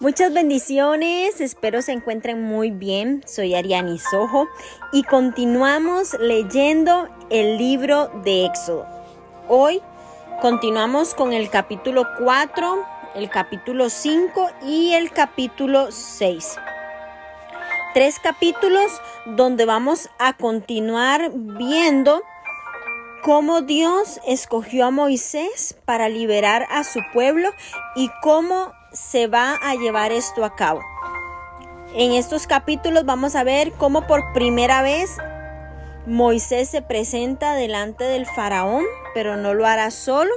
Muchas bendiciones, espero se encuentren muy bien. Soy Ariani Sojo y continuamos leyendo el libro de Éxodo. Hoy continuamos con el capítulo 4, el capítulo 5 y el capítulo 6. 3 capítulos donde vamos a continuar viendo cómo Dios escogió a Moisés para liberar a su pueblo y cómo se va a llevar esto a cabo. En estos capítulos vamos a ver cómo por primera vez Moisés se presenta delante del faraón, pero no lo hará solo.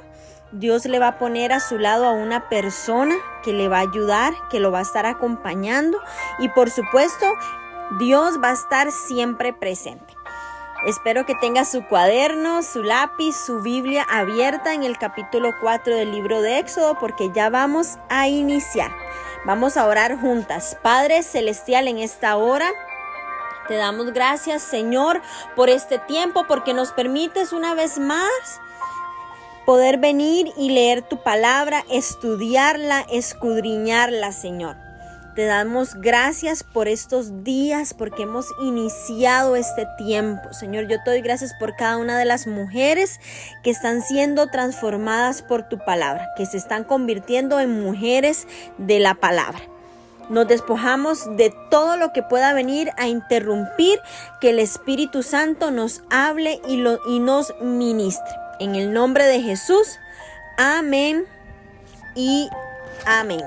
Dios le va a poner a su lado a una persona que le va a ayudar, que lo va a estar acompañando y por supuesto Dios va a estar siempre presente. Espero que tenga su cuaderno, su lápiz, su Biblia abierta en el capítulo 4 del libro de Éxodo porque ya vamos a iniciar. Vamos a orar juntas. Padre Celestial, en esta hora te damos gracias, Señor, por este tiempo, porque nos permites una vez más poder venir y leer tu palabra, estudiarla, escudriñarla, Señor. Te damos gracias por estos días, porque hemos iniciado este tiempo. Señor, yo te doy gracias por cada una de las mujeres que están siendo transformadas por tu palabra, que se están convirtiendo en mujeres de la palabra. Nos despojamos de todo lo que pueda venir a interrumpir, que el Espíritu Santo nos hable y nos ministre. En el nombre de Jesús, amén y amén.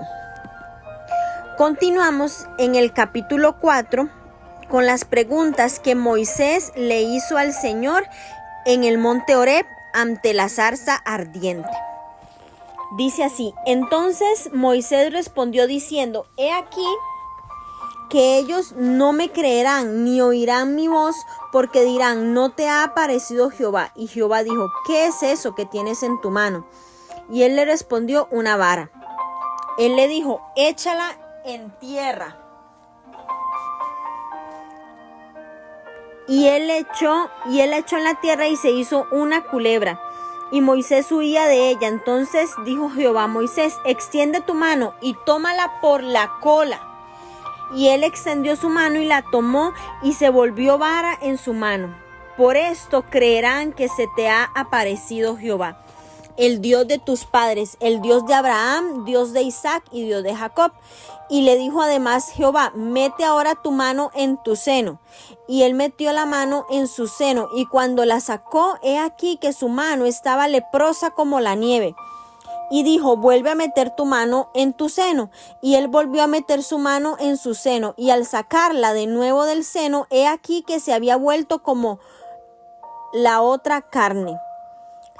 Continuamos en el capítulo 4 con las preguntas que Moisés le hizo al Señor en el monte Horeb ante la zarza ardiente. Dice así: entonces Moisés respondió diciendo: he aquí que ellos no me creerán ni oirán mi voz, porque dirán: no te ha aparecido Jehová. Y Jehová dijo: ¿qué es eso que tienes en tu mano? Y él le respondió: una vara. Él le dijo: échala en tierra. Y él echó en la tierra y se hizo una culebra. Y Moisés huía de ella. Entonces dijo Jehová a Moisés: extiende tu mano y tómala por la cola. Y él extendió su mano y la tomó, y se volvió vara en su mano. Por esto creerán que se te ha aparecido Jehová, el Dios de tus padres, el Dios de Abraham, Dios de Isaac y Dios de Jacob. Y le dijo además Jehová: mete ahora tu mano en tu seno. Y él metió la mano en su seno, y cuando la sacó, he aquí que su mano estaba leprosa como la nieve. Y dijo: vuelve a meter tu mano en tu seno. Y él volvió a meter su mano en su seno, y al sacarla de nuevo del seno, he aquí que se había vuelto como la otra carne.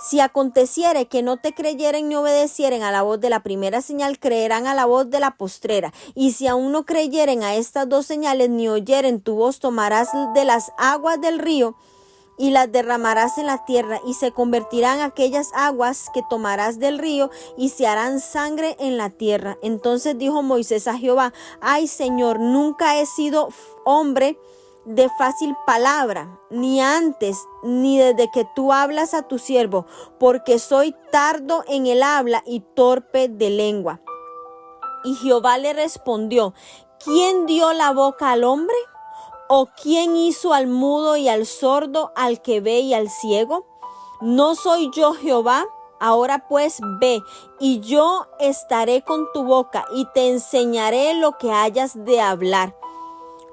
Si aconteciere que no te creyeren ni obedecieren a la voz de la primera señal, creerán a la voz de la postrera. Y si aún no creyeren a estas dos señales, ni oyeren tu voz, tomarás de las aguas del río y las derramarás en la tierra, y se convertirán aquellas aguas que tomarás del río, y se harán sangre en la tierra. Entonces dijo Moisés a Jehová: ay, Señor, nunca he sido hombre de fácil palabra, ni antes, ni desde que tú hablas a tu siervo, porque soy tardo en el habla y torpe de lengua. Y Jehová le respondió: ¿quién dio la boca al hombre? ¿O quién hizo al mudo y al sordo, al que ve y al ciego? ¿No soy yo Jehová? Ahora pues ve, y yo estaré con tu boca, y te enseñaré lo que hayas de hablar.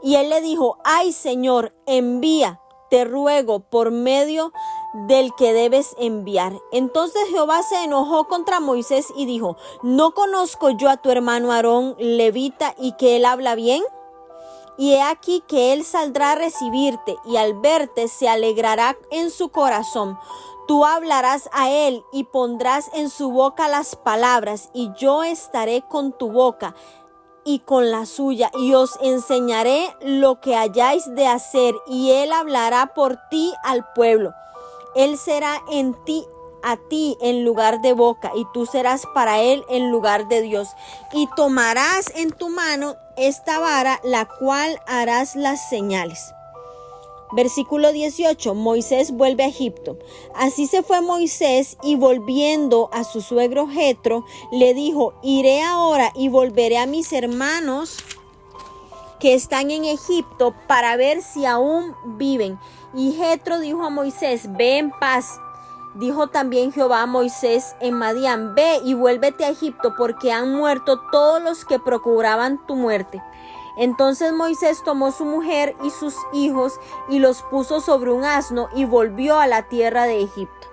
Y él le dijo: ay, Señor, envía, te ruego, por medio del que debes enviar. Entonces Jehová se enojó contra Moisés y dijo: ¿no conozco yo a tu hermano Aarón, levita, y que él habla bien? Y he aquí que él saldrá a recibirte, y al verte se alegrará en su corazón. Tú hablarás a él y pondrás en su boca las palabras, y yo estaré con tu boca y con la suya, y os enseñaré lo que hayáis de hacer, y él hablará por ti al pueblo. Él será a ti en lugar de boca, y tú serás para él en lugar de Dios. Y tomarás en tu mano esta vara, la cual harás las señales. Versículo 18, Moisés vuelve a Egipto. Así se fue Moisés y volviendo a su suegro Jetro, le dijo, iré ahora y volveré a mis hermanos que están en Egipto para ver si aún viven. Y Jetro dijo a Moisés, ve en paz. Dijo también Jehová a Moisés en Madián, ve y vuélvete a Egipto porque han muerto todos los que procuraban tu muerte. Entonces Moisés tomó su mujer y sus hijos y los puso sobre un asno y volvió a la tierra de Egipto.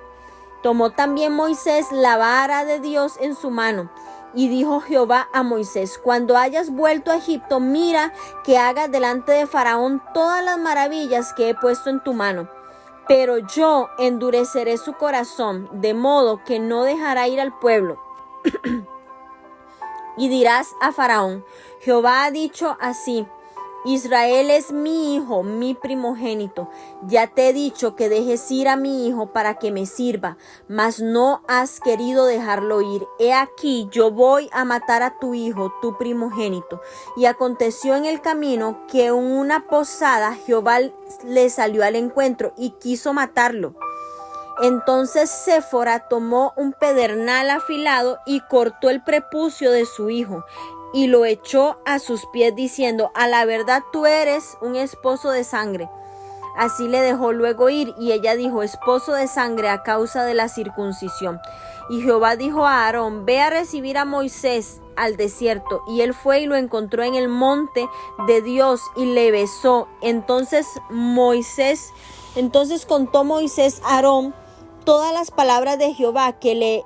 Tomó también Moisés la vara de Dios en su mano y dijo Jehová a Moisés, cuando hayas vuelto a Egipto, mira que hagas delante de Faraón todas las maravillas que he puesto en tu mano. Pero yo endureceré su corazón, de modo que no dejará ir al pueblo. Y dirás a Faraón, Jehová ha dicho así, Israel es mi hijo, mi primogénito. Ya te he dicho que dejes ir a mi hijo para que me sirva, mas no has querido dejarlo ir. He aquí, yo voy a matar a tu hijo, tu primogénito. Y aconteció en el camino que en una posada Jehová le salió al encuentro y quiso matarlo. Entonces Séfora tomó un pedernal afilado y cortó el prepucio de su hijo y lo echó a sus pies diciendo, a la verdad tú eres un esposo de sangre. Así le dejó luego ir y ella dijo, esposo de sangre a causa de la circuncisión. Y Jehová dijo a Aarón, ve a recibir a Moisés al desierto. Y él fue y lo encontró en el monte de Dios y le besó. Entonces contó Moisés a Aarón todas las palabras de Jehová que le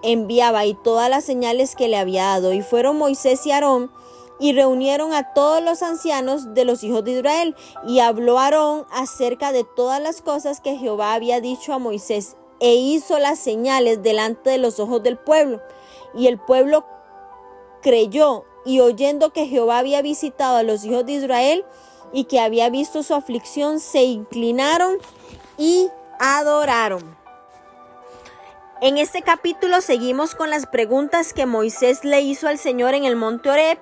enviaba y todas las señales que le había dado. Y fueron Moisés y Aarón y reunieron a todos los ancianos de los hijos de Israel. Y habló Aarón acerca de todas las cosas que Jehová había dicho a Moisés, e hizo las señales delante de los ojos del pueblo. Y el pueblo creyó, y oyendo que Jehová había visitado a los hijos de Israel y que había visto su aflicción, se inclinaron y adoraron. En este capítulo seguimos con las preguntas que Moisés le hizo al Señor en el monte Horeb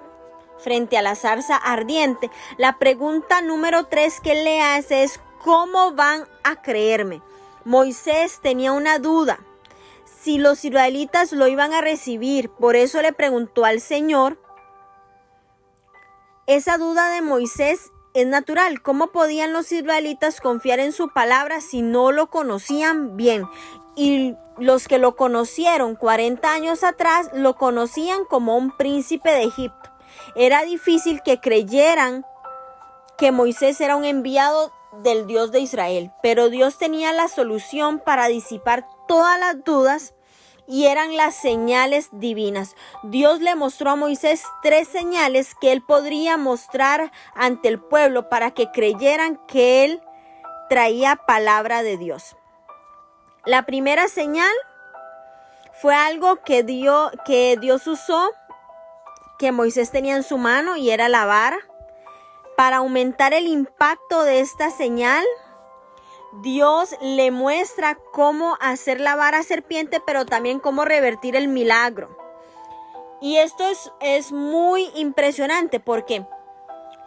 frente a la zarza ardiente. La pregunta número 3 que le hace es, ¿cómo van a creerme? Moisés tenía una duda, si los israelitas lo iban a recibir, por eso le preguntó al Señor. Esa duda de Moisés es natural. ¿Cómo podían los israelitas confiar en su palabra si no lo conocían bien? Y los que lo conocieron 40 años atrás lo conocían como un príncipe de Egipto. Era difícil que creyeran que Moisés era un enviado del Dios de Israel, pero Dios tenía la solución para disipar todas las dudas y eran las señales divinas. Dios le mostró a Moisés 3 señales que él podría mostrar ante el pueblo para que creyeran que él traía palabra de Dios. La primera señal fue algo que Dios usó, que Moisés tenía en su mano, y era la vara. Para aumentar el impacto de esta señal, Dios le muestra cómo hacer la vara serpiente, pero también cómo revertir el milagro. Y esto es muy impresionante porque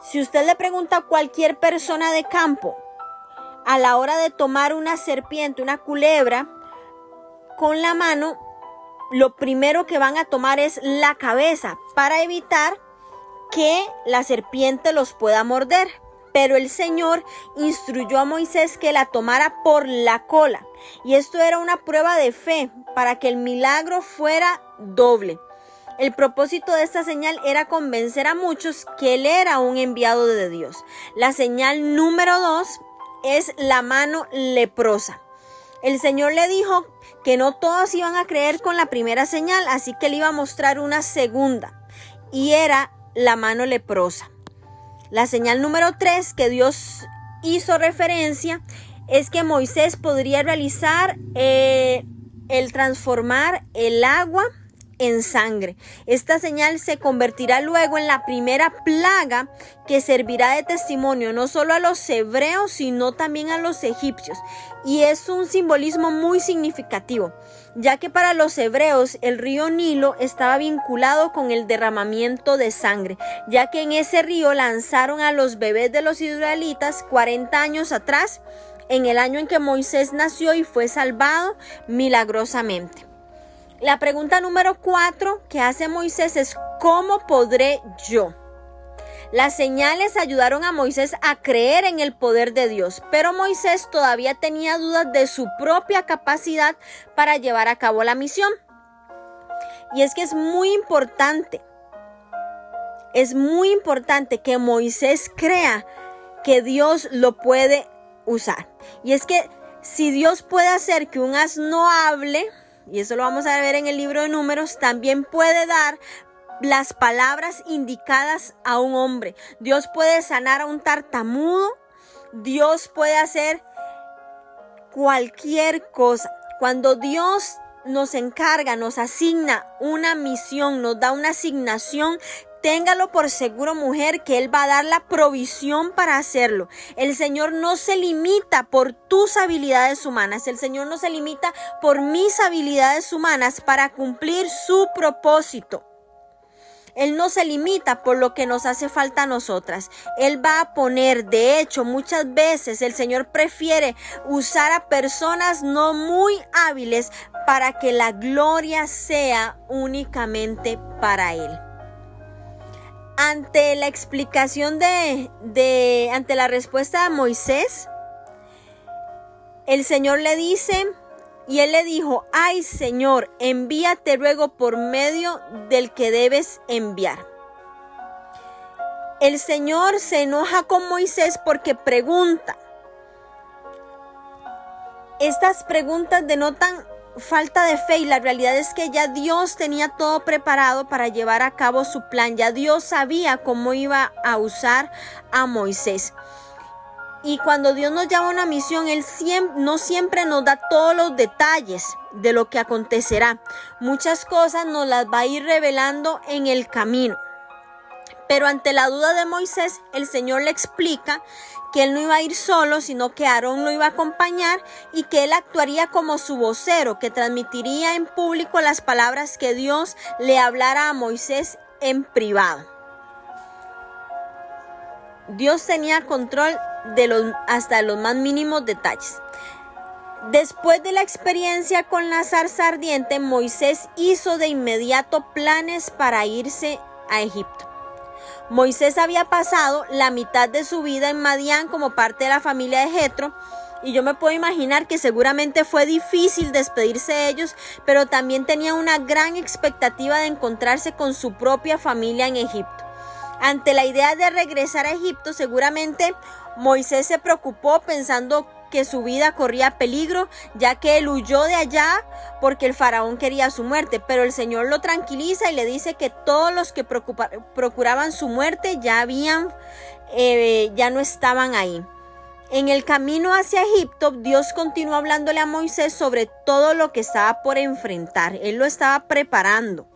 si usted le pregunta a cualquier persona de campo, a la hora de tomar una serpiente, una culebra, con la mano, lo primero que van a tomar es la cabeza para evitar que la serpiente los pueda morder. Pero el Señor instruyó a Moisés que la tomara por la cola. Y esto era una prueba de fe para que el milagro fuera doble. El propósito de esta señal era convencer a muchos que él era un enviado de Dios. La señal número 2 es la mano leprosa. El Señor le dijo que no todos iban a creer con la primera señal, así que le iba a mostrar una segunda, y era la mano leprosa. La señal número 3 que Dios hizo referencia es que Moisés podría realizar el transformar el agua en sangre. Esta señal se convertirá luego en la primera plaga que servirá de testimonio no solo a los hebreos, sino también a los egipcios. Y es un simbolismo muy significativo, ya que para los hebreos el río Nilo estaba vinculado con el derramamiento de sangre, ya que en ese río lanzaron a los bebés de los israelitas 40 años atrás, en el año en que Moisés nació y fue salvado milagrosamente. La pregunta número 4 que hace Moisés es: ¿cómo podré yo? Las señales ayudaron a Moisés a creer en el poder de Dios, pero Moisés todavía tenía dudas de su propia capacidad para llevar a cabo la misión. Y es que es muy importante que Moisés crea que Dios lo puede usar. Y es que si Dios puede hacer que un asno hable, y eso lo vamos a ver en el libro de Números, también puede dar las palabras indicadas a un hombre. Dios puede sanar a un tartamudo. Dios puede hacer cualquier cosa. Cuando Dios nos encarga, nos asigna una misión, nos da una asignación, téngalo por seguro, mujer, que Él va a dar la provisión para hacerlo. El Señor no se limita por tus habilidades humanas. El Señor no se limita por mis habilidades humanas para cumplir su propósito. Él no se limita por lo que nos hace falta a nosotras. Él va a poner, de hecho, muchas veces el Señor prefiere usar a personas no muy hábiles para que la gloria sea únicamente para Él. Ante la explicación ante la respuesta de Moisés, el Señor le dice, y él le dijo: ay, Señor, envíate luego por medio del que debes enviar. El Señor se enoja con Moisés porque pregunta. Estas preguntas denotan falta de fe, y la realidad es que ya Dios tenía todo preparado para llevar a cabo su plan. Ya Dios sabía cómo iba a usar a Moisés. Y cuando Dios nos llama a una misión, Él no siempre nos da todos los detalles de lo que acontecerá. Muchas cosas nos las va a ir revelando en el camino. Pero ante la duda de Moisés, el Señor le explica que él no iba a ir solo, sino que Aarón lo iba a acompañar y que él actuaría como su vocero, que transmitiría en público las palabras que Dios le hablara a Moisés en privado. Dios tenía control hasta los más mínimos detalles. Después de la experiencia con la zarza ardiente, Moisés hizo de inmediato planes para irse a Egipto. Moisés había pasado la mitad de su vida en Madián como parte de la familia de Jetro, y yo me puedo imaginar que seguramente fue difícil despedirse de ellos, pero también tenía una gran expectativa de encontrarse con su propia familia en Egipto. Ante la idea de regresar a Egipto, seguramente Moisés se preocupó pensando que su vida corría peligro, ya que él huyó de allá porque el faraón quería su muerte. Pero el Señor lo tranquiliza y le dice que todos los que procuraban su muerte ya no estaban ahí. En el camino hacia Egipto, Dios continuó hablándole a Moisés sobre todo lo que estaba por enfrentar. Él lo estaba preparando.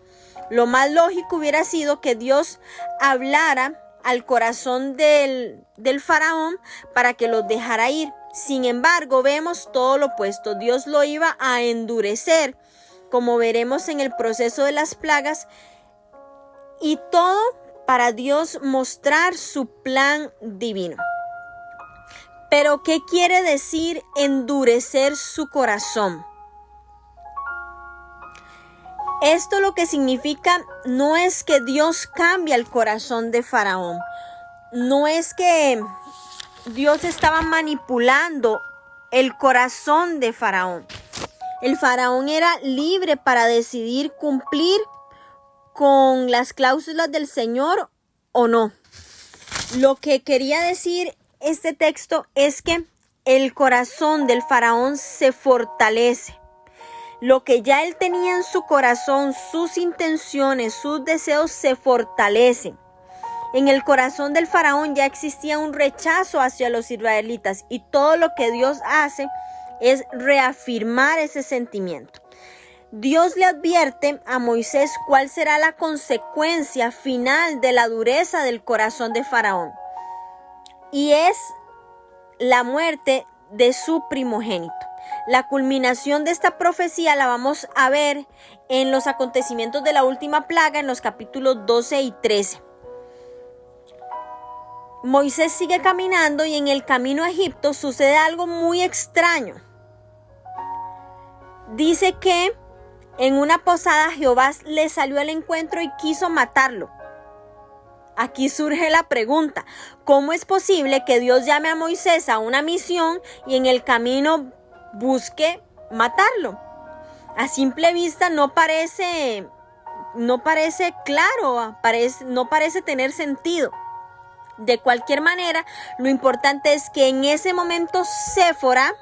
Lo más lógico hubiera sido que Dios hablara al corazón del faraón para que los dejara ir. Sin embargo, vemos todo lo opuesto. Dios lo iba a endurecer, como veremos en el proceso de las plagas, y todo para Dios mostrar su plan divino. Pero, ¿qué quiere decir endurecer su corazón? Esto lo que significa no es que Dios cambie el corazón de Faraón. No es que Dios estaba manipulando el corazón de Faraón. El Faraón era libre para decidir cumplir con las cláusulas del Señor o no. Lo que quería decir este texto es que el corazón del Faraón se fortalece. Lo que ya él tenía en su corazón, sus intenciones, sus deseos se fortalecen. En el corazón del faraón ya existía un rechazo hacia los israelitas, y todo lo que Dios hace es reafirmar ese sentimiento. Dios le advierte a Moisés cuál será la consecuencia final de la dureza del corazón de Faraón. Y es la muerte de su primogénito. La culminación de esta profecía la vamos a ver en los acontecimientos de la última plaga en los capítulos 12 y 13. Moisés sigue caminando y en el camino a Egipto sucede algo muy extraño. Dice que en una posada Jehová le salió al encuentro y quiso matarlo. Aquí surge la pregunta: ¿cómo es posible que Dios llame a Moisés a una misión y en el camino busque matarlo? A simple vista no parece claro, no parece tener sentido. De cualquier manera, lo importante es que en ese momento Séfora,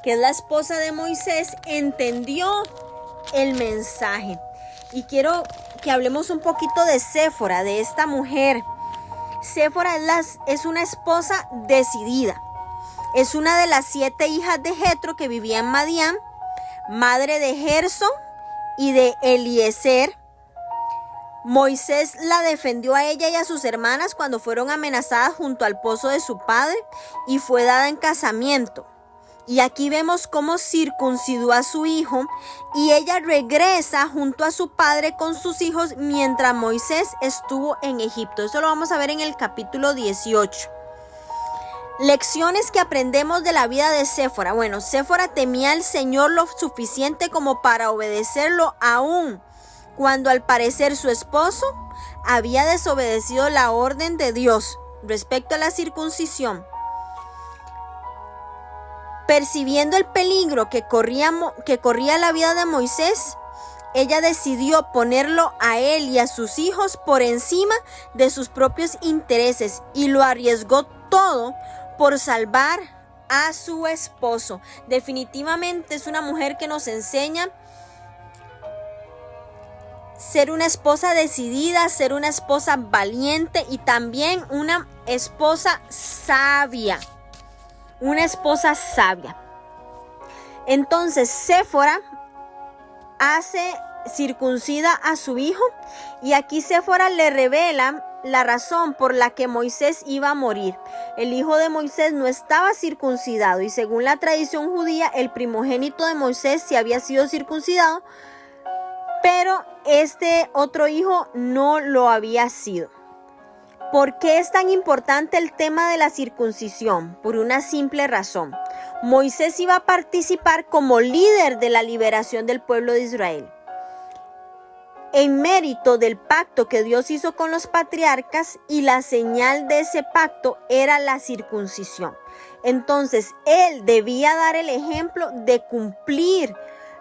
que es la esposa de Moisés, entendió el mensaje. Y quiero que hablemos un poquito de Séfora, de esta mujer. Séfora es una esposa decidida. Es una de las 7 hijas de Jetro que vivía en Madián, madre de Gersón y de Eliezer. Moisés la defendió a ella y a sus hermanas cuando fueron amenazadas junto al pozo de su padre y fue dada en casamiento. Y aquí vemos cómo circuncidó a su hijo y ella regresa junto a su padre con sus hijos mientras Moisés estuvo en Egipto. Eso lo vamos a ver en el capítulo 18. Lecciones que aprendemos de la vida de Séfora. Bueno, Séfora temía al Señor lo suficiente como para obedecerlo aún cuando al parecer su esposo había desobedecido la orden de Dios respecto a la circuncisión. Percibiendo el peligro que corría la vida de Moisés, ella decidió ponerlo a él y a sus hijos por encima de sus propios intereses y lo arriesgó todo por salvar a su esposo. Definitivamente es una mujer que nos enseña ser una esposa decidida, ser una esposa valiente y también una esposa sabia. Una esposa sabia. Entonces Séfora circuncida a su hijo y aquí Séfora le revela la razón por la que Moisés iba a morir. El hijo de Moisés no estaba circuncidado y según la tradición judía el primogénito de Moisés sí había sido circuncidado, pero este otro hijo no lo había sido. ¿Por qué es tan importante el tema de la circuncisión? Por una simple razón. Moisés iba a participar como líder de la liberación del pueblo de Israel. En mérito del pacto que Dios hizo con los patriarcas y la señal de ese pacto era la circuncisión. Entonces, él debía dar el ejemplo de cumplir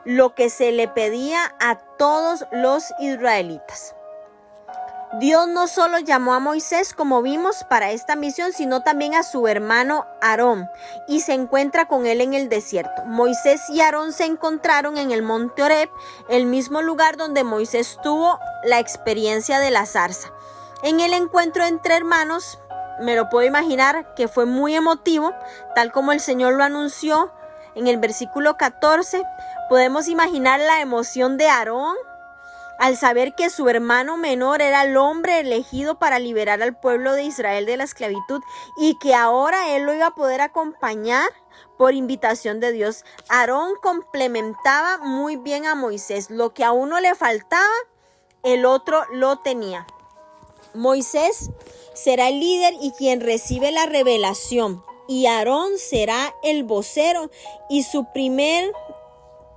lo que se le pedía a todos los israelitas. Dios no solo llamó a Moisés, como vimos, para esta misión, sino también a su hermano Aarón, y se encuentra con él en el desierto. Moisés y Aarón se encontraron en el monte Horeb, el mismo lugar donde Moisés tuvo la experiencia de la zarza. En el encuentro entre hermanos, me lo puedo imaginar que fue muy emotivo, tal como el Señor lo anunció en el versículo 14. Podemos imaginar la emoción de Aarón al saber que su hermano menor era el hombre elegido para liberar al pueblo de Israel de la esclavitud y que ahora él lo iba a poder acompañar por invitación de Dios. Aarón complementaba muy bien a Moisés. Lo que a uno le faltaba, el otro lo tenía. Moisés será el líder y quien recibe la revelación, y Aarón será el vocero, y su primer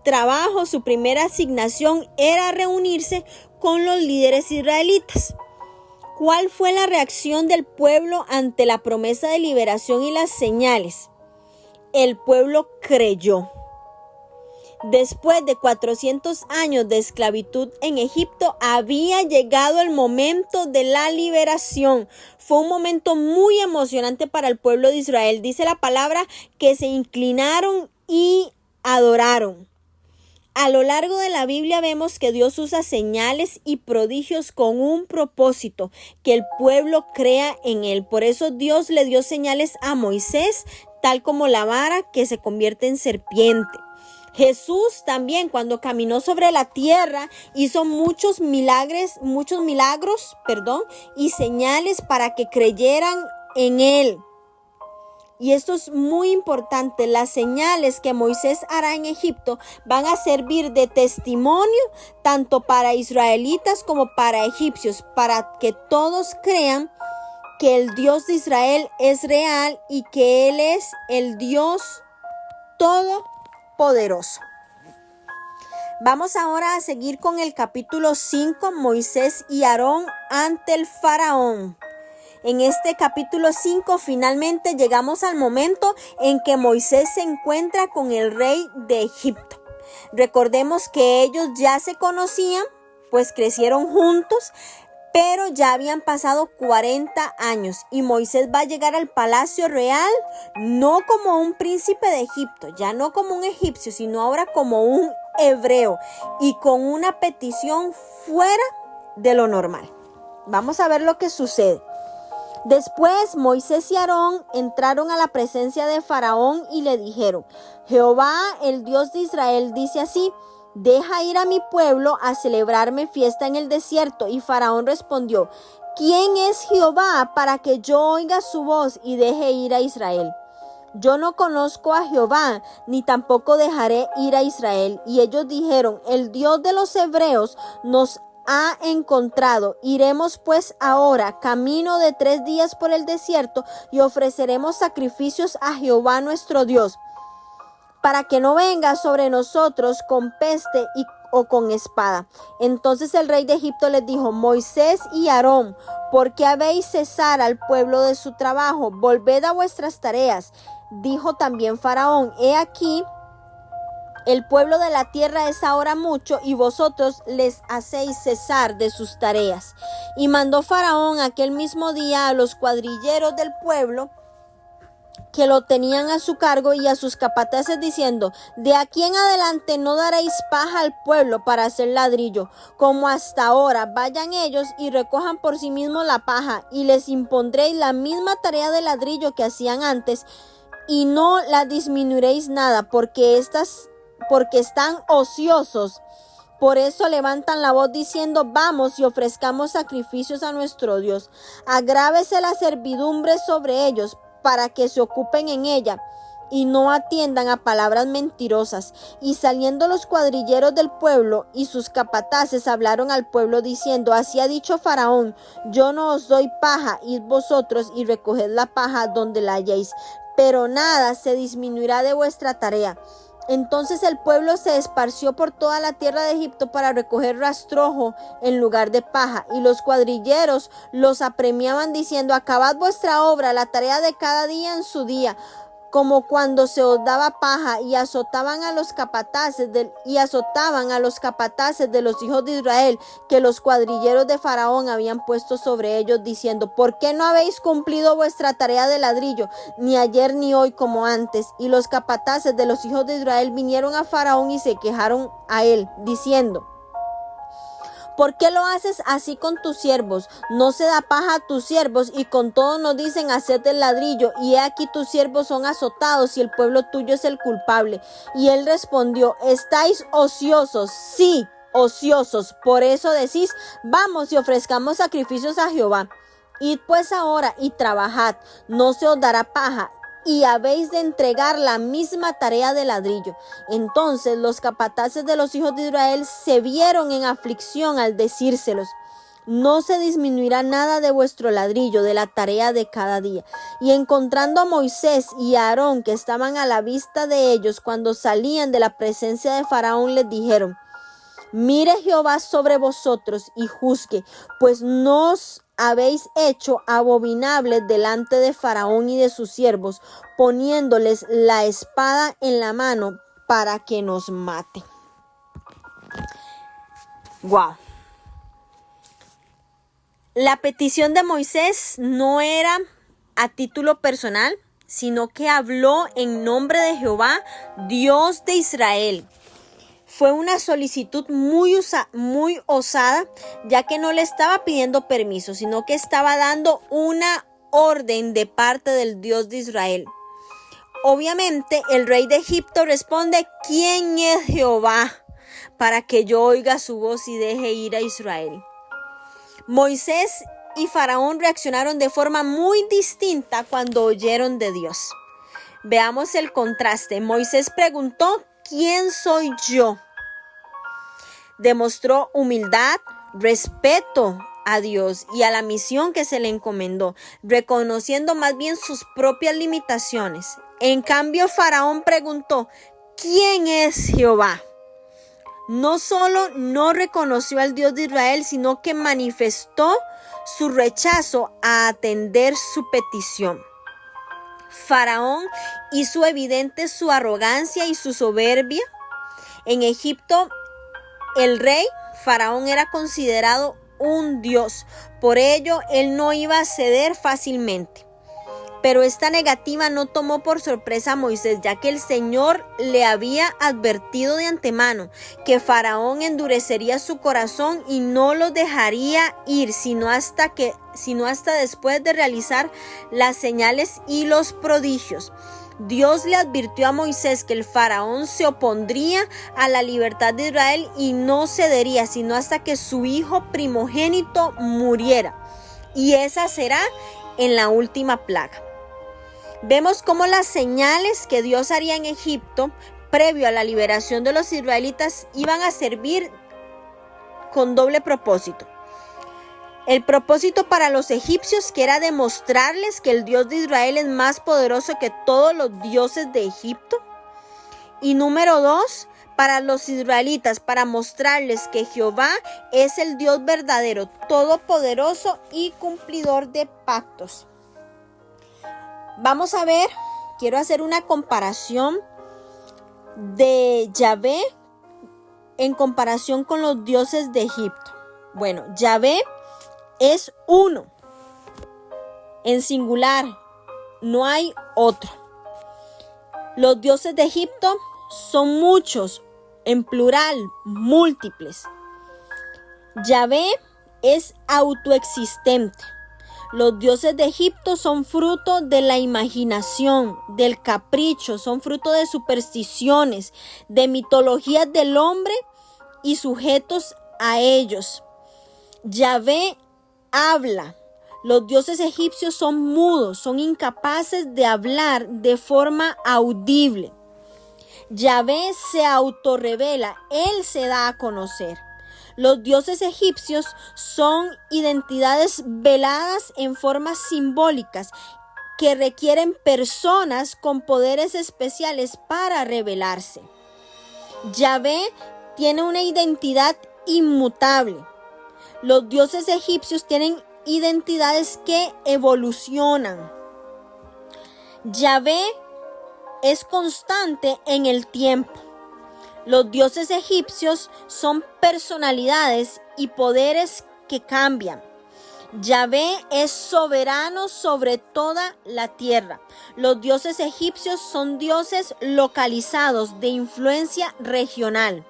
trabajo, su primera asignación era reunirse con los líderes israelitas. ¿Cuál fue la reacción del pueblo ante la promesa de liberación y las señales? El pueblo creyó. Después de 400 años de esclavitud en Egipto, había llegado el momento de la liberación. Fue un momento muy emocionante para el pueblo de Israel. Dice la palabra que se inclinaron y adoraron. A lo largo de la Biblia vemos que Dios usa señales y prodigios con un propósito, que el pueblo crea en él. Por eso Dios le dio señales a Moisés, tal como la vara que se convierte en serpiente. Jesús también, cuando caminó sobre la tierra, hizo muchos milagros, y señales para que creyeran en él. Y esto es muy importante. Las señales que Moisés hará en Egipto van a servir de testimonio tanto para israelitas como para egipcios, para que todos crean que el Dios de Israel es real y que Él es el Dios todopoderoso. Vamos ahora a seguir con el capítulo 5, Moisés y Aarón ante el faraón. En este capítulo 5 finalmente llegamos al momento en que Moisés se encuentra con el rey de Egipto. Recordemos que ellos ya se conocían, pues crecieron juntos, pero ya habían pasado 40 años y Moisés va a llegar al palacio real no como un príncipe de Egipto, ya no como un egipcio, sino ahora como un hebreo y con una petición fuera de lo normal. Vamos a ver lo que sucede. Después Moisés y Aarón entraron a la presencia de Faraón y le dijeron: Jehová, el Dios de Israel, dice así: deja ir a mi pueblo a celebrarme fiesta en el desierto. Y Faraón respondió: ¿quién es Jehová para que yo oiga su voz y deje ir a Israel? Yo no conozco a Jehová, ni tampoco dejaré ir a Israel. Y ellos dijeron: el Dios de los hebreos nos ha encontrado. Iremos pues ahora camino de 3 días por el desierto y ofreceremos sacrificios a Jehová nuestro Dios, para que no venga sobre nosotros con peste o con espada. Entonces el rey de Egipto les dijo: Moisés y Aarón, ¿por qué habéis cesar al pueblo de su trabajo? Volved a vuestras tareas. Dijo también Faraón: he aquí, el pueblo de la tierra es ahora mucho y vosotros les hacéis cesar de sus tareas. Y mandó Faraón aquel mismo día a los cuadrilleros del pueblo que lo tenían a su cargo y a sus capataces, diciendo: de aquí en adelante no daréis paja al pueblo para hacer ladrillo, como hasta ahora. Vayan ellos y recojan por sí mismos la paja, y les impondréis la misma tarea de ladrillo que hacían antes, y no la disminuiréis nada, porque están ociosos. Por eso levantan la voz diciendo: vamos y ofrezcamos sacrificios a nuestro Dios. Agrávese la servidumbre sobre ellos, para que se ocupen en ella y no atiendan a palabras mentirosas. Y saliendo los cuadrilleros del pueblo y sus capataces hablaron al pueblo diciendo: así ha dicho Faraón: yo no os doy paja, id vosotros y recoged la paja donde la halléis, pero nada se disminuirá de vuestra tarea. Entonces el pueblo se esparció por toda la tierra de Egipto para recoger rastrojo en lugar de paja, y los cuadrilleros los apremiaban diciendo: acabad vuestra obra, la tarea de cada día en su día, como cuando se os daba paja. Y azotaban a los capataces de los hijos de Israel, que los cuadrilleros de Faraón habían puesto sobre ellos, diciendo: ¿por qué no habéis cumplido vuestra tarea de ladrillo, ni ayer ni hoy como antes? Y los capataces de los hijos de Israel vinieron a Faraón y se quejaron a él, diciendo: ¿por qué lo haces así con tus siervos? No se da paja a tus siervos, y con todo nos dicen: haced el ladrillo, y he aquí tus siervos son azotados, y el pueblo tuyo es el culpable. Y él respondió: ¿estáis ociosos? Sí, ociosos. Por eso decís: vamos y ofrezcamos sacrificios a Jehová. Id pues ahora y trabajad, no se os dará paja, y habéis de entregar la misma tarea de ladrillo. Entonces los capataces de los hijos de Israel se vieron en aflicción al decírselos: no se disminuirá nada de vuestro ladrillo, de la tarea de cada día. Y encontrando a Moisés y a Aarón, que estaban a la vista de ellos cuando salían de la presencia de Faraón, les dijeron: mire Jehová sobre vosotros y juzgue, pues nos habéis hecho abominables delante de Faraón y de sus siervos, poniéndoles la espada en la mano para que nos mate. Wow. La petición de Moisés no era a título personal, sino que habló en nombre de Jehová, Dios de Israel. Fue una solicitud muy osada, ya que no le estaba pidiendo permiso, sino que estaba dando una orden de parte del Dios de Israel. Obviamente el rey de Egipto responde: ¿quién es Jehová para que yo oiga su voz y deje ir a Israel? Moisés y Faraón reaccionaron de forma muy distinta cuando oyeron de Dios. Veamos el contraste. Moisés preguntó: ¿quién soy yo? Demostró humildad, respeto a Dios y a la misión que se le encomendó, reconociendo más bien sus propias limitaciones. En cambio, Faraón preguntó: ¿quién es Jehová? No solo no reconoció al Dios de Israel, sino que manifestó su rechazo a atender su petición. Faraón hizo evidente su arrogancia y su soberbia. En Egipto, el rey Faraón era considerado un dios. Por ello, él no iba a ceder fácilmente. Pero esta negativa no tomó por sorpresa a Moisés, ya que el Señor le había advertido de antemano que Faraón endurecería su corazón y no lo dejaría ir, sino hasta después de realizar las señales y los prodigios. Dios le advirtió a Moisés que el Faraón se opondría a la libertad de Israel y no cedería, sino hasta que su hijo primogénito muriera. Y esa será en la última plaga. Vemos cómo las señales que Dios haría en Egipto, previo a la liberación de los israelitas, iban a servir con doble propósito. El propósito para los egipcios, que era demostrarles que el Dios de Israel es más poderoso que todos los dioses de Egipto. Y número 2, para los israelitas, para mostrarles que Jehová es el Dios verdadero, todopoderoso y cumplidor de pactos. Vamos a ver, quiero hacer una comparación de Yahvé en comparación con los dioses de Egipto. Bueno, Yahvé es uno, en singular, no hay otro. Los dioses de Egipto son muchos, en plural, múltiples. Yahvé es autoexistente. Los dioses de Egipto son fruto de la imaginación, del capricho, son fruto de supersticiones, de mitologías del hombre y sujetos a ellos. Yahvé habla. Los dioses egipcios son mudos, son incapaces de hablar de forma audible. Yahvé se autorrevela, él se da a conocer. Los dioses egipcios son identidades veladas en formas simbólicas que requieren personas con poderes especiales para revelarse. Yahvé tiene una identidad inmutable. Los dioses egipcios tienen identidades que evolucionan. Yahvé es constante en el tiempo. Los dioses egipcios son personalidades y poderes que cambian. Yahvé es soberano sobre toda la tierra. Los dioses egipcios son dioses localizados de influencia regional.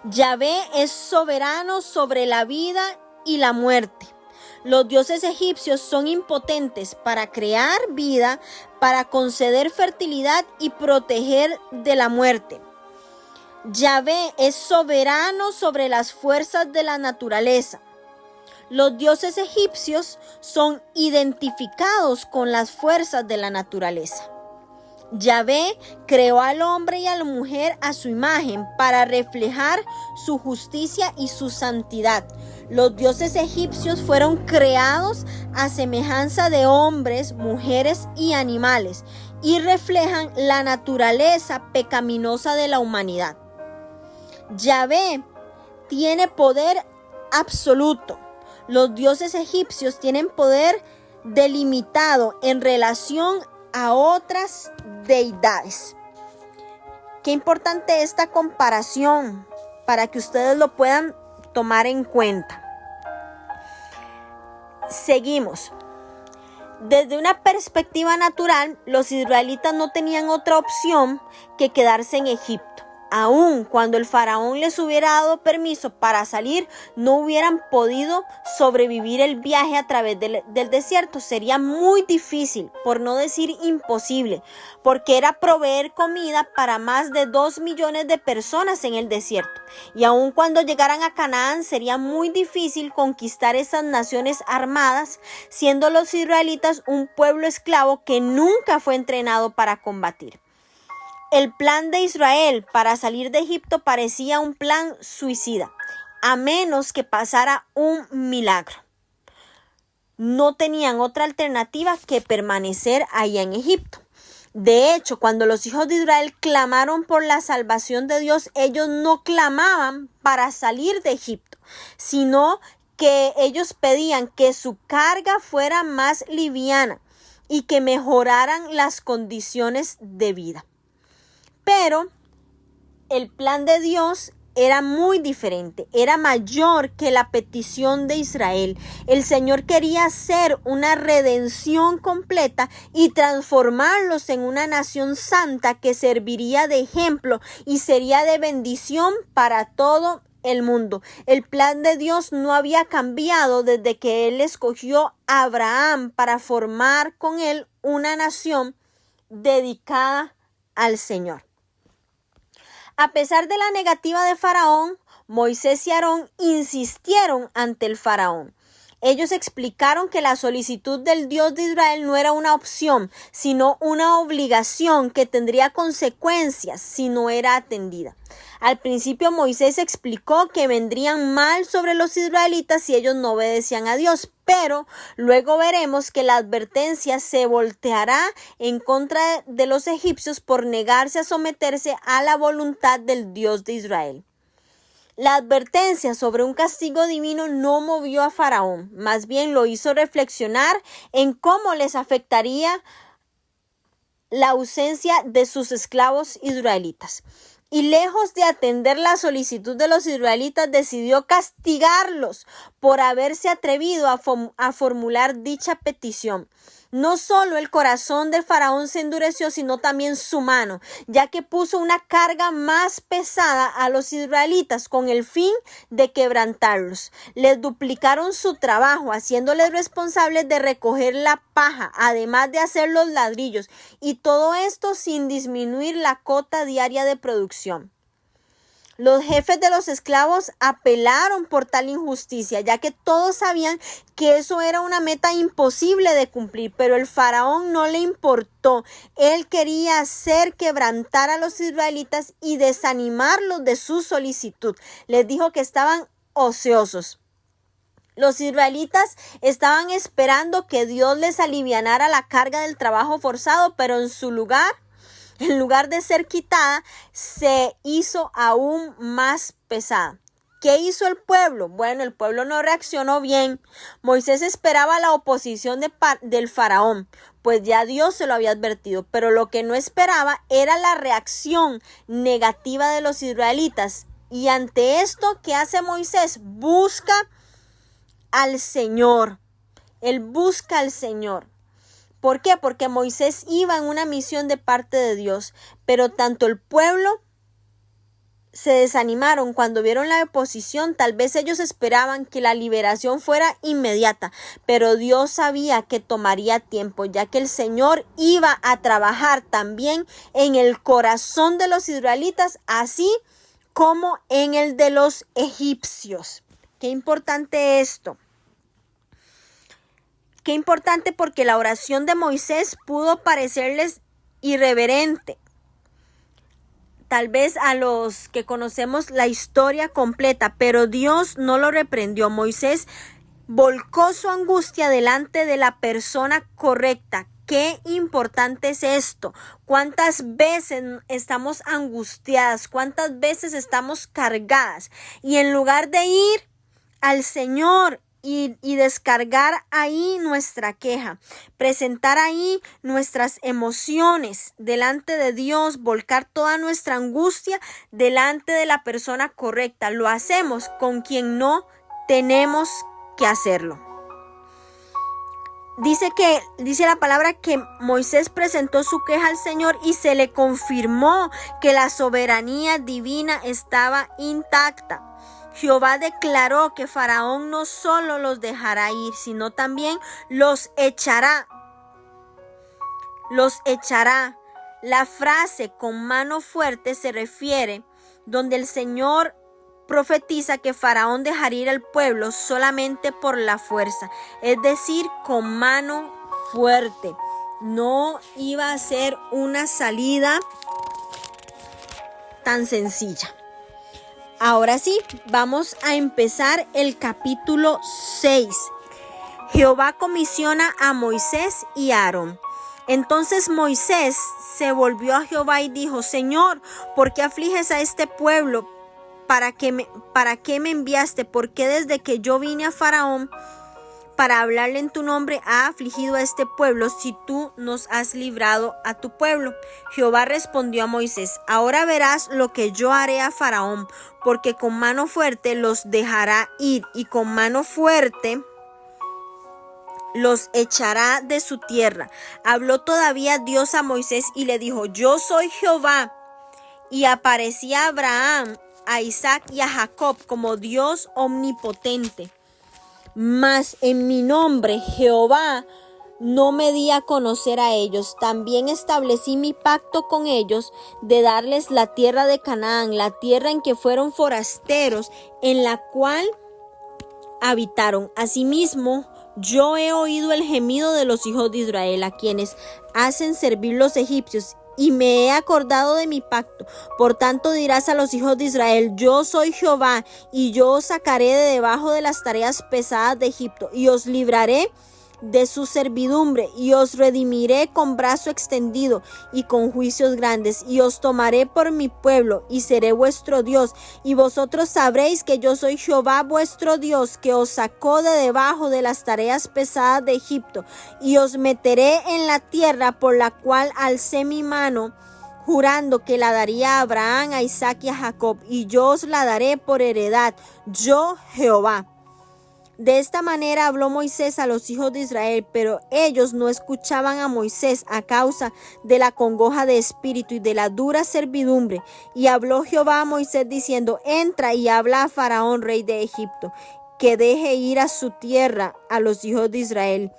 Yahvé es soberano sobre la vida y la muerte. Los dioses egipcios son impotentes para crear vida, para conceder fertilidad y proteger de la muerte. Yahvé es soberano sobre las fuerzas de la naturaleza. Los dioses egipcios son identificados con las fuerzas de la naturaleza. Yahvé creó al hombre y a la mujer a su imagen para reflejar su justicia y su santidad. Los dioses egipcios fueron creados a semejanza de hombres, mujeres y animales y reflejan la naturaleza pecaminosa de la humanidad. Yahvé tiene poder absoluto. Los dioses egipcios tienen poder delimitado en relación a otras deidades. Qué importante esta comparación para que ustedes lo puedan tomar en cuenta. Seguimos. Desde una perspectiva natural, los israelitas no tenían otra opción que quedarse en Egipto. Aun cuando el faraón les hubiera dado permiso para salir, no hubieran podido sobrevivir el viaje a través del desierto. Sería muy difícil, por no decir imposible, porque era proveer comida para más de 2 millones de personas en el desierto. Y aun cuando llegaran a Canaán, sería muy difícil conquistar esas naciones armadas, siendo los israelitas un pueblo esclavo que nunca fue entrenado para combatir. El plan de Israel para salir de Egipto parecía un plan suicida, a menos que pasara un milagro. No tenían otra alternativa que permanecer allá en Egipto. De hecho, cuando los hijos de Israel clamaron por la salvación de Dios, ellos no clamaban para salir de Egipto, sino que ellos pedían que su carga fuera más liviana y que mejoraran las condiciones de vida. Pero el plan de Dios era muy diferente, era mayor que la petición de Israel. El Señor quería hacer una redención completa y transformarlos en una nación santa que serviría de ejemplo y sería de bendición para todo el mundo. El plan de Dios no había cambiado desde que Él escogió a Abraham para formar con él una nación dedicada al Señor. A pesar de la negativa de Faraón, Moisés y Aarón insistieron ante el Faraón. Ellos explicaron que la solicitud del Dios de Israel no era una opción, sino una obligación que tendría consecuencias si no era atendida. Al principio Moisés explicó que vendrían mal sobre los israelitas si ellos no obedecían a Dios, pero luego veremos que la advertencia se volteará en contra de los egipcios por negarse a someterse a la voluntad del Dios de Israel. La advertencia sobre un castigo divino no movió a Faraón, más bien lo hizo reflexionar en cómo les afectaría la ausencia de sus esclavos israelitas. Y lejos de atender la solicitud de los israelitas, decidió castigarlos por haberse atrevido a formular dicha petición. No solo el corazón del faraón se endureció, sino también su mano, ya que puso una carga más pesada a los israelitas con el fin de quebrantarlos. Les duplicaron su trabajo, haciéndoles responsables de recoger la paja, además de hacer los ladrillos, y todo esto sin disminuir la cota diaria de producción. Los jefes de los esclavos apelaron por tal injusticia, ya que todos sabían que eso era una meta imposible de cumplir, pero el faraón no le importó. Él quería hacer quebrantar a los israelitas y desanimarlos de su solicitud. Les dijo que estaban ociosos. Los israelitas estaban esperando que Dios les alivianara la carga del trabajo forzado, pero en lugar de ser quitada, se hizo aún más pesada. ¿Qué hizo el pueblo? Bueno, el pueblo no reaccionó bien. Moisés esperaba la oposición del faraón, pues ya Dios se lo había advertido, pero lo que no esperaba era la reacción negativa de los israelitas. Y ante esto, ¿qué hace Moisés? Busca al Señor. Él busca al Señor. ¿Por qué? Porque Moisés iba en una misión de parte de Dios, pero tanto el pueblo se desanimaron cuando vieron la oposición. Tal vez ellos esperaban que la liberación fuera inmediata, pero Dios sabía que tomaría tiempo, ya que el Señor iba a trabajar también en el corazón de los israelitas, así como en el de los egipcios. Qué importante esto. Qué importante, porque la oración de Moisés pudo parecerles irreverente. Tal vez a los que conocemos la historia completa, pero Dios no lo reprendió. Moisés volcó su angustia delante de la persona correcta. Qué importante es esto. ¿Cuántas veces estamos angustiadas? ¿Cuántas veces estamos cargadas? Y en lugar de ir al Señor y descargar ahí nuestra queja, presentar ahí nuestras emociones delante de Dios, volcar toda nuestra angustia delante de la persona correcta, lo hacemos con quien no tenemos que hacerlo. Dice la palabra que Moisés presentó su queja al Señor y se le confirmó que la soberanía divina estaba intacta. Jehová declaró que Faraón no solo los dejará ir, sino también los echará. Los echará. La frase con mano fuerte se refiere donde el Señor profetiza que Faraón dejará ir al pueblo solamente por la fuerza, es decir, con mano fuerte. No iba a ser una salida tan sencilla. Ahora sí, vamos a empezar el capítulo 6. Jehová comisiona a Moisés y a Aarón. Entonces Moisés se volvió a Jehová y dijo: Señor, ¿por qué afliges a este pueblo? ¿Para qué me enviaste? ¿Por qué desde que yo vine a Faraón para hablarle en tu nombre ha afligido a este pueblo, si tú nos has librado a tu pueblo? Jehová respondió a Moisés: ahora verás lo que yo haré a Faraón, porque con mano fuerte los dejará ir y con mano fuerte los echará de su tierra. Habló todavía Dios a Moisés y le dijo: yo soy Jehová. Y aparecía a Abraham, a Isaac y a Jacob como Dios omnipotente. Mas en mi nombre, Jehová, no me di a conocer a ellos. También establecí mi pacto con ellos de darles la tierra de Canaán, la tierra en que fueron forasteros, en la cual habitaron. Asimismo, yo he oído el gemido de los hijos de Israel, a quienes hacen servir los egipcios, y me he acordado de mi pacto. Por tanto dirás a los hijos de Israel: yo soy Jehová, y yo os sacaré de debajo de las tareas pesadas de Egipto, y os libraré de su servidumbre, y os redimiré con brazo extendido y con juicios grandes, y os tomaré por mi pueblo, y seré vuestro Dios, y vosotros sabréis que yo soy Jehová vuestro Dios, que os sacó de debajo de las tareas pesadas de Egipto, y os meteré en la tierra por la cual alcé mi mano, jurando que la daría a Abraham, a Isaac y a Jacob, y yo os la daré por heredad, yo Jehová. De esta manera habló Moisés a los hijos de Israel, pero ellos no escuchaban a Moisés a causa de la congoja de espíritu y de la dura servidumbre. Y habló Jehová a Moisés diciendo: entra y habla a Faraón, rey de Egipto, que deje ir a su tierra a los hijos de Israel.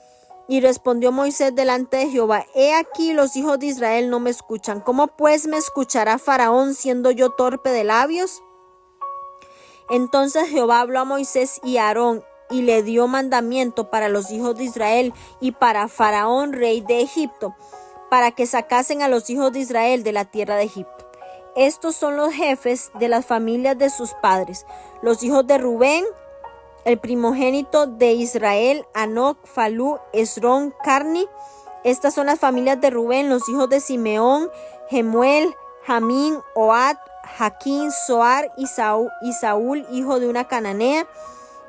Y respondió Moisés delante de Jehová: he aquí los hijos de Israel no me escuchan. ¿Cómo pues me escuchará Faraón, siendo yo torpe de labios? Entonces Jehová habló a Moisés y a Aarón, y le dio mandamiento para los hijos de Israel y para Faraón, rey de Egipto, para que sacasen a los hijos de Israel de la tierra de Egipto. Estos son los jefes de las familias de sus padres: los hijos de Rubén, el primogénito de Israel, Anoc, Falú, Esrón, Carni. Estas son las familias de Rubén: los hijos de Simeón, Jemuel, Jamín, Ohad, Jaquín, Zoar y Saúl, hijo de una cananea.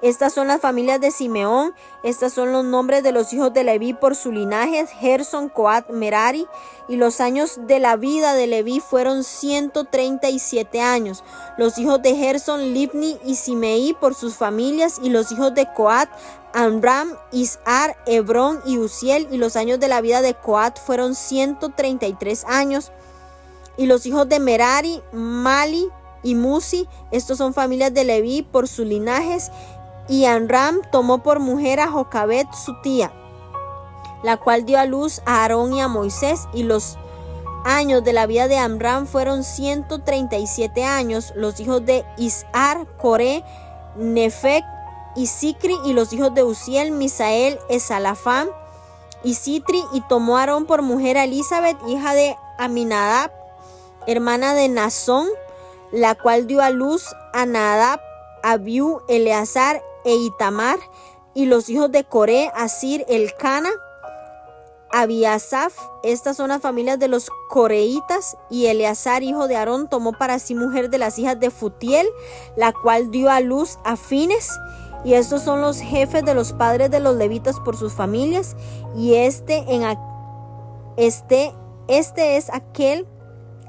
Estas son las familias de Simeón. Estos son los nombres de los hijos de Leví por su linaje: Gerson, Coat, Merari. Y los años de la vida de Leví fueron 137 años. Los hijos de Gerson, Libni y Simei por sus familias. Y los hijos de Coat, Amram, Isar, Hebrón y Uziel. Y los años de la vida de Coat fueron 133 años. Y los hijos de Merari, Mali y Musi. Estos son familias de Leví por sus linajes. Y Amram tomó por mujer a Jocabed su tía, la cual dio a luz a Aarón y a Moisés. Y los años de la vida de Amram fueron 137 años. Los hijos de Isar, Coré, Nefec y Sicri. Y los hijos de Uziel, Misael, Esalafam y Sitri. Y tomó Aarón por mujer a Elizabeth, hija de Aminadab, hermana de Nazón, la cual dio a luz a Nadab, Abiú, Eleazar e Itamar. Y los hijos de Coré, Asir, Elcana, Abiasaf. Estas son las familias de los coreitas. Y Eleazar, hijo de Aarón, tomó para sí mujer de las hijas de Futiel, la cual dio a luz a Fines. Y estos son los jefes de los padres de los levitas por sus familias. Y este es aquel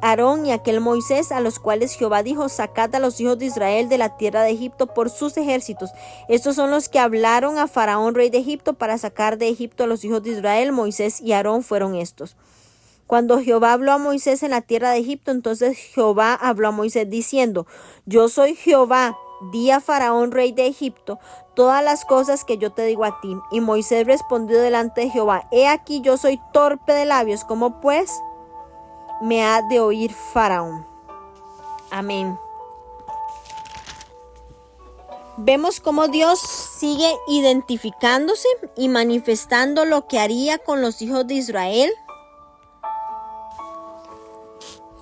Aarón y aquel Moisés, a los cuales Jehová dijo: sacad a los hijos de Israel de la tierra de Egipto por sus ejércitos. Estos son los que hablaron a Faraón, rey de Egipto, para sacar de Egipto a los hijos de Israel. Moisés y Aarón fueron estos. Cuando Jehová habló a Moisés en la tierra de Egipto, entonces Jehová habló a Moisés diciendo: yo soy Jehová. Di a Faraón, rey de Egipto, todas las cosas que yo te digo a ti. Y Moisés respondió delante de Jehová: he aquí, yo soy torpe de labios, ¿cómo pues me ha de oír Faraón? Amén. Vemos cómo Dios sigue identificándose y manifestando lo que haría con los hijos de Israel.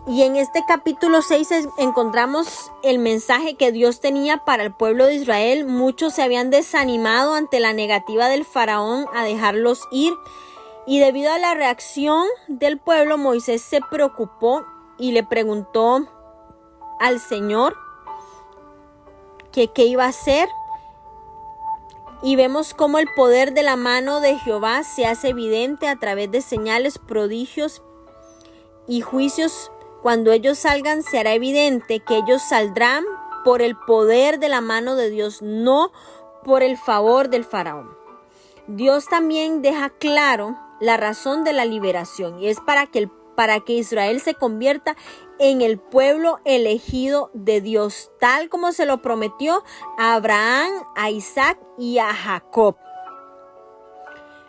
Y en este capítulo 6 encontramos el mensaje que Dios tenía para el pueblo de Israel. Muchos se habían desanimado ante la negativa del faraón a dejarlos ir. Y debido a la reacción del pueblo, Moisés se preocupó y le preguntó al Señor que qué iba a hacer. Y vemos cómo el poder de la mano de Jehová se hace evidente a través de señales, prodigios y juicios. Cuando ellos salgan, se hará evidente que ellos saldrán por el poder de la mano de Dios, no por el favor del faraón. Dios también deja claro la razón de la liberación, y es para que Israel se convierta en el pueblo elegido de Dios, tal como se lo prometió a Abraham, a Isaac y a Jacob.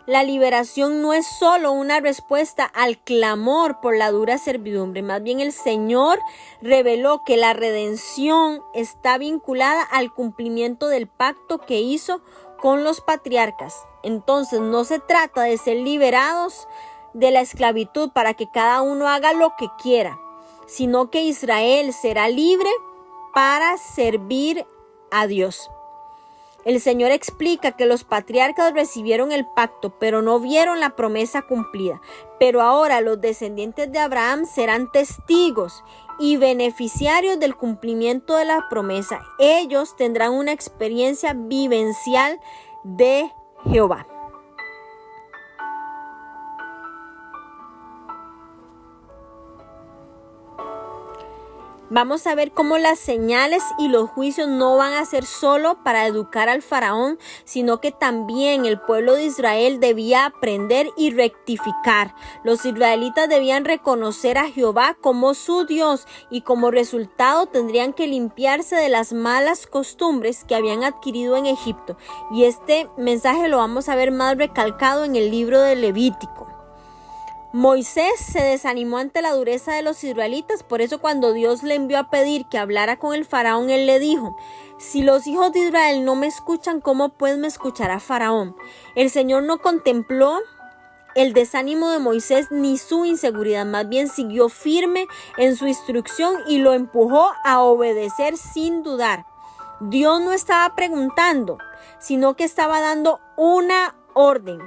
La liberación no es solo una respuesta al clamor por la dura servidumbre, más bien el Señor reveló que la redención está vinculada al cumplimiento del pacto que hizo con los patriarcas. Entonces no se trata de ser liberados de la esclavitud para que cada uno haga lo que quiera, sino que Israel será libre para servir a Dios. El Señor explica que los patriarcas recibieron el pacto, pero no vieron la promesa cumplida. Pero ahora los descendientes de Abraham serán testigos y beneficiarios del cumplimiento de la promesa. Ellos tendrán una experiencia vivencial de Jehová. Vamos a ver cómo las señales y los juicios no van a ser solo para educar al faraón, sino que también el pueblo de Israel debía aprender y rectificar. Los israelitas debían reconocer a Jehová como su Dios y como resultado tendrían que limpiarse de las malas costumbres que habían adquirido en Egipto. Y este mensaje lo vamos a ver más recalcado en el libro de Levítico. Moisés se desanimó ante la dureza de los israelitas, por eso cuando Dios le envió a pedir que hablara con el faraón, él le dijo: si los hijos de Israel no me escuchan, ¿cómo pues me escuchará Faraón? El Señor no contempló el desánimo de Moisés ni su inseguridad, más bien siguió firme en su instrucción y lo empujó a obedecer sin dudar. Dios no estaba preguntando, sino que estaba dando una orden.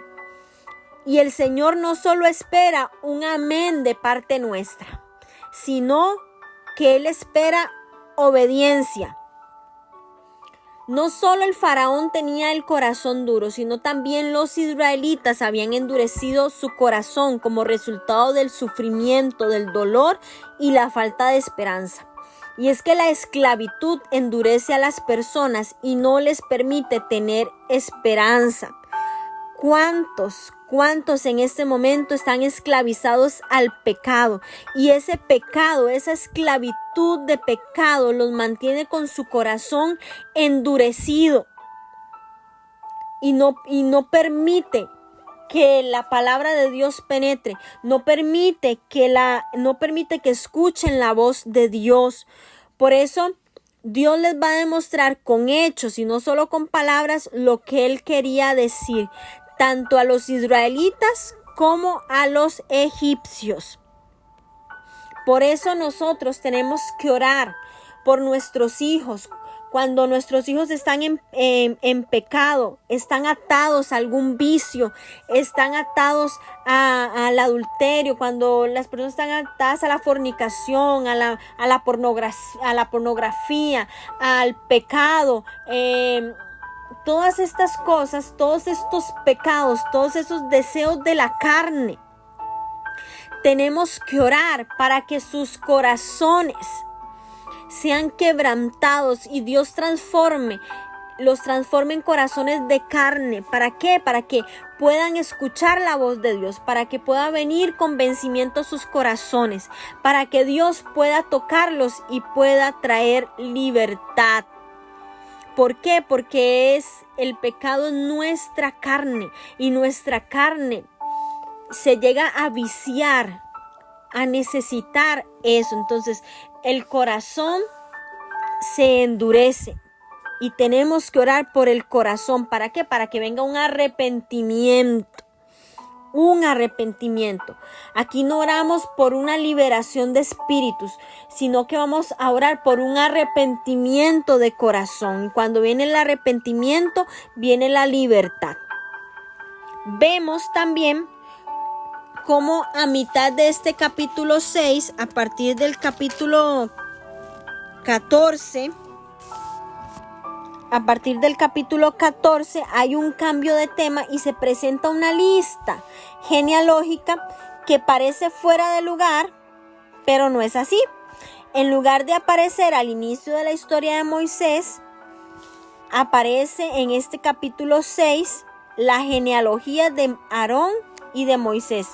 Y el Señor no solo espera un amén de parte nuestra, sino que Él espera obediencia. No solo el faraón tenía el corazón duro, sino también los israelitas habían endurecido su corazón como resultado del sufrimiento, del dolor y la falta de esperanza. Y es que la esclavitud endurece a las personas y no les permite tener esperanza. ¿Cuántos en este momento están esclavizados al pecado? Y ese pecado, esa esclavitud de pecado los mantiene con su corazón endurecido y no permite que la palabra de Dios penetre, no permite que escuchen la voz de Dios. Por eso Dios les va a demostrar con hechos y no solo con palabras lo que Él quería decir, tanto a los israelitas como a los egipcios. Por eso nosotros tenemos que orar por nuestros hijos. Cuando nuestros hijos están en pecado, están atados a algún vicio, están atados al adulterio, cuando las personas están atadas a la fornicación, a la pornografía, al pecado, todas estas cosas, todos estos pecados, todos esos deseos de la carne, tenemos que orar para que sus corazones sean quebrantados y Dios los transforme en corazones de carne. ¿Para qué? Para que puedan escuchar la voz de Dios, para que pueda venir convencimiento a sus corazones, para que Dios pueda tocarlos y pueda traer libertad. ¿Por qué? Porque el pecado es nuestra carne y nuestra carne se llega a viciar, a necesitar eso. Entonces el corazón se endurece y tenemos que orar por el corazón. ¿Para qué? Para que venga un arrepentimiento. Un arrepentimiento. Aquí no oramos por una liberación de espíritus, sino que vamos a orar por un arrepentimiento de corazón. Y cuando viene el arrepentimiento, viene la libertad. Vemos también cómo a mitad de este capítulo 6, a partir del capítulo 14, hay un cambio de tema y se presenta una lista genealógica que parece fuera de lugar, pero no es así. En lugar de aparecer al inicio de la historia de Moisés, aparece en este capítulo 6 la genealogía de Aarón y de Moisés.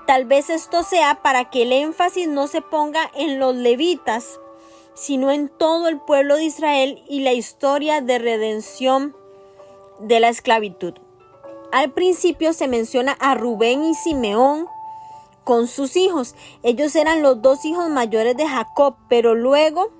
Tal vez esto sea para que el énfasis no se ponga en los levitas, sino en todo el pueblo de Israel y la historia de redención de la esclavitud. Al principio se menciona a Rubén y Simeón con sus hijos. Ellos eran los dos hijos mayores de Jacob, pero luego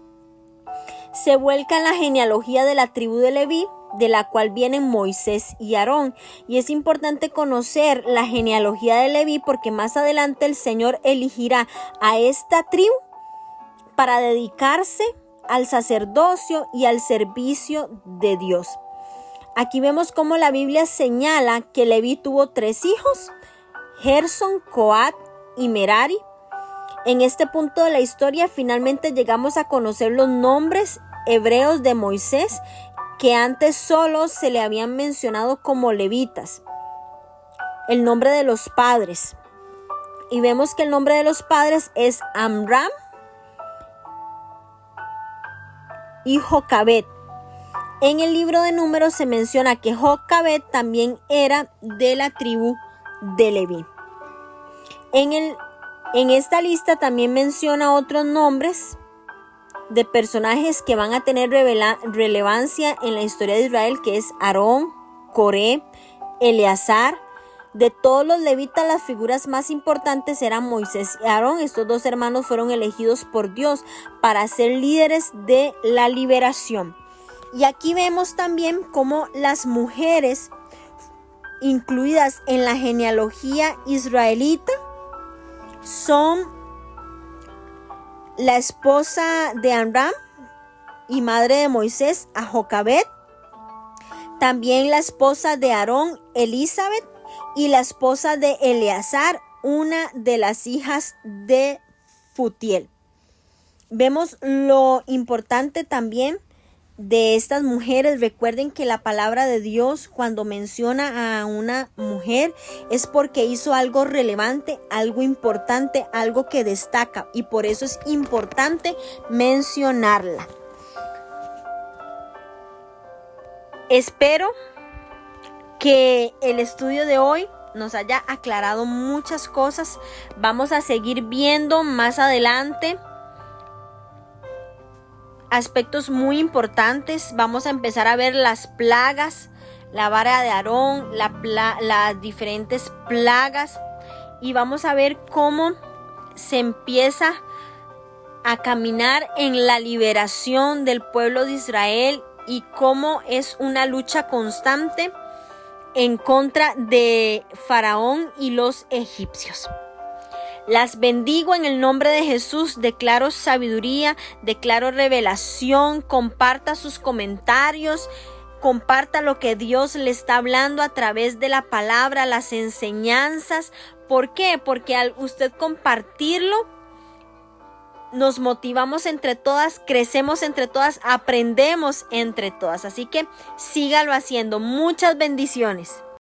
se vuelca en la genealogía de la tribu de Leví, de la cual vienen Moisés y Aarón. Y es importante conocer la genealogía de Leví porque más adelante el Señor elegirá a esta tribu para dedicarse al sacerdocio y al servicio de Dios. Aquí vemos cómo la Biblia señala que Leví tuvo 3 hijos, Gerson, Coat y Merari. En este punto de la historia finalmente llegamos a conocer los nombres hebreos de Moisés, que antes solo se le habían mencionado como levitas. El nombre de los padres. Y vemos que el nombre de los padres es Amram y Jocabed. En el libro de Números se menciona que Jocabed también era de la tribu de Leví. En esta lista también menciona otros nombres de personajes que van a tener relevancia en la historia de Israel, que es Aarón, Coré, Eleazar. De todos los levitas, las figuras más importantes eran Moisés y Aarón. Estos 2 hermanos fueron elegidos por Dios para ser líderes de la liberación. Y aquí vemos también cómo las mujeres incluidas en la genealogía israelita son la esposa de Amram y madre de Moisés, a Jocabed. También la esposa de Aarón, Elizabeth, y la esposa de Eleazar, una de las hijas de Futiel. Vemos lo importante también de estas mujeres. Recuerden que la palabra de Dios, cuando menciona a una mujer, es porque hizo algo relevante, algo importante, algo que destaca, y por eso es importante mencionarla. Espero que el estudio de hoy nos haya aclarado muchas cosas. Vamos a seguir viendo más adelante aspectos muy importantes. Vamos a empezar a ver las plagas, la vara de Aarón, las diferentes plagas, y vamos a ver cómo se empieza a caminar en la liberación del pueblo de Israel y cómo es una lucha constante en contra de Faraón y los egipcios. Las bendigo en el nombre de Jesús. Declaro sabiduría, declaro revelación. Comparta sus comentarios, comparta lo que Dios le está hablando a través de la palabra, las enseñanzas. ¿Por qué? Porque al usted compartirlo, nos motivamos entre todas, crecemos entre todas, aprendemos entre todas. Así que sígalo haciendo. Muchas bendiciones.